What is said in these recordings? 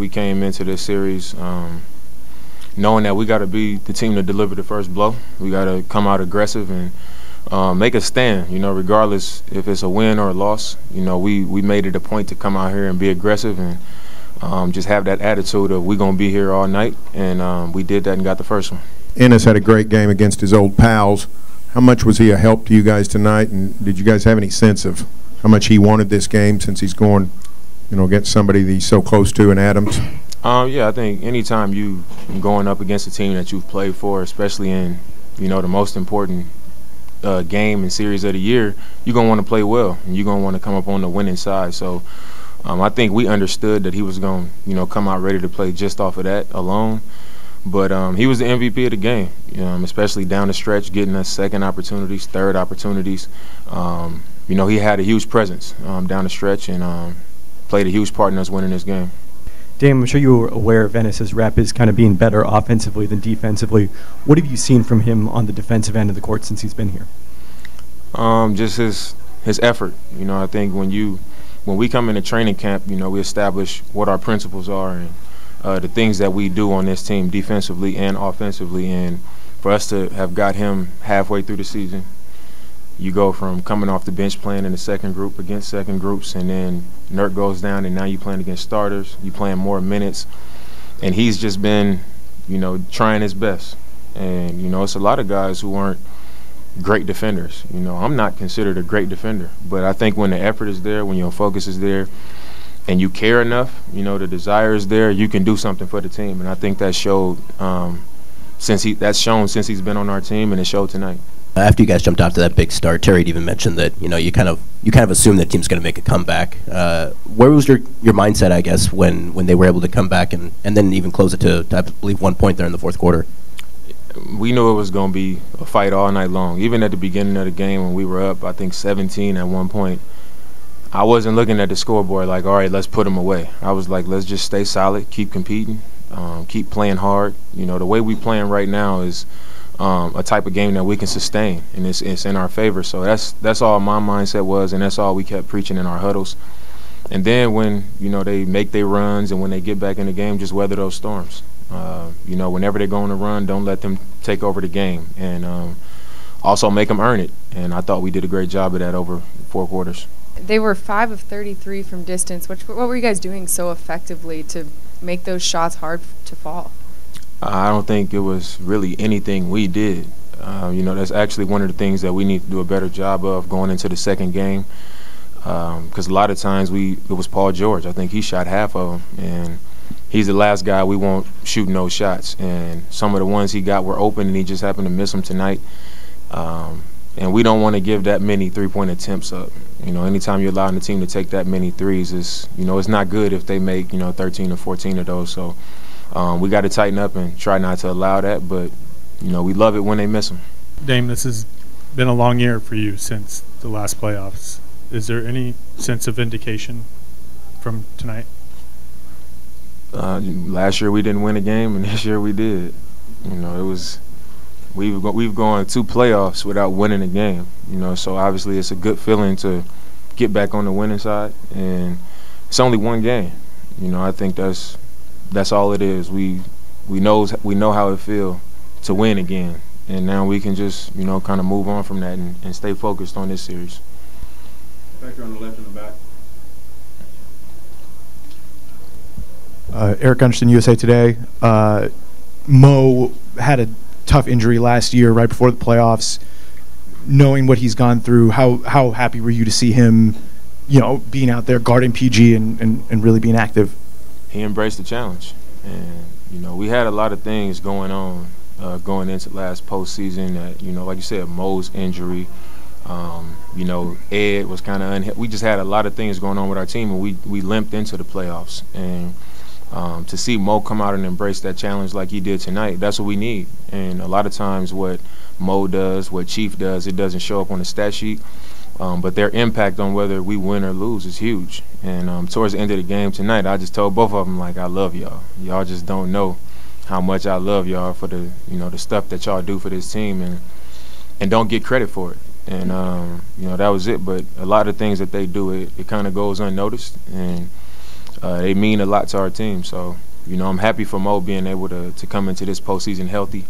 We came into this series knowing that we got to be the team to deliver the first blow. We got to come out aggressive and make a stand, regardless if it's a win or a loss. We made it a point to come out here and be aggressive and just have that attitude of we're going to be here all night, and we did that and got the first one. Ennis had a great game against his old pals. How much was he a help to you guys tonight, and did you guys have any sense of how much he wanted this game since he's going, against somebody that he's so close to in Adams? Yeah, I think anytime you going up against a team that you've played for, especially in, the most important game and series of the year, you're going to want to play well, and you're going to want to come up on the winning side. So I think we understood that he was going to, come out ready to play just off of that alone. But he was the MVP of the game, especially down the stretch, getting us second opportunities, third opportunities. He had a huge presence down the stretch and played a huge part in us winning this game. Dame, I'm sure you were aware of Ennis's rep is kind of being better offensively than defensively. What have you seen from him on the defensive end of the court since he's been here? Just his effort. I think when we come into training camp, we establish what our principles are and the things that we do on this team defensively and offensively. And for us to have got him halfway through the season, you go from coming off the bench playing in the second group against second groups, and then Nurk goes down, and now you're playing against starters. You're playing more minutes. And he's just been, trying his best. And, it's a lot of guys who aren't great defenders. I'm not considered a great defender. But I think when the effort is there, when your focus is there, and you care enough, the desire is there, you can do something for the team. And I think that showed since he's been on our team, and it showed tonight. After you guys jumped out to that big start, Terry even mentioned that you kind of assumed that team's going to make a comeback. Where was your mindset, I guess, when they were able to come back and then even close it to I believe 1 point there in the fourth quarter? We knew it was going to be a fight all night long. Even at the beginning of the game when we were up, I think 17 at one point, I wasn't looking at the scoreboard like, all right, let's put them away. I was like, let's just stay solid, keep competing, keep playing hard. The way we playing right now is a type of game that we can sustain, and it's in our favor. So that's all my mindset was, and that's all we kept preaching in our huddles. And then when they make their runs and when they get back in the game, just weather those storms. Whenever they're going to run, don't let them take over the game, and also make them earn it. And I thought we did a great job of that over 4 quarters. They were 5 of 33 from distance. What were you guys doing so effectively to make those shots hard to fall? I don't think it was really anything we did. That's actually one of the things that we need to do a better job of going into the second game, because a lot of times it was Paul George. I think he shot half of them, and he's the last guy we won't shoot no shots. And some of the ones he got were open, and he just happened to miss them tonight. And we don't want to give that many three-point attempts up. Anytime you're allowing the team to take that many threes, it's not good if they make 13 or 14 of those. So we got to tighten up and try not to allow that, but we love it when they miss them. Dame, this has been a long year for you since the last playoffs. Is there any sense of vindication from tonight? Last year we didn't win a game, and this year we did. We've gone 2 playoffs without winning a game. So obviously it's a good feeling to get back on the winning side, and it's only 1 game. I think that's all it is. We know how it feels to win again, and now we can just kind of move on from that and stay focused on this series. Back here on the left and the back. Eric Gunstein, USA Today. Mo had a tough injury last year right before the playoffs. Knowing what he's gone through, how happy were you to see him, being out there guarding PG and really being active? He embraced the challenge, and we had a lot of things going on going into last postseason. That like you said, Mo's injury. Ed was kind of we just had a lot of things going on with our team, and we limped into the playoffs. And to see Mo come out and embrace that challenge like he did tonight, that's what we need. And a lot of times what Mo does, what Chief does, it doesn't show up on the stat sheet. But their impact on whether we win or lose is huge. And towards the end of the game tonight, I just told both of them, like, I love y'all. Y'all just don't know how much I love y'all for the the stuff that y'all do for this team, and don't get credit for it. And that was it. But a lot of things that they do, it kind of goes unnoticed. And they mean a lot to our team. So, you know, I'm happy for Mo being able to come into this postseason healthy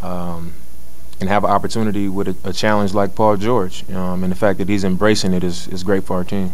and have an opportunity with a challenge like Paul George. And the fact that he's embracing it is great for our team.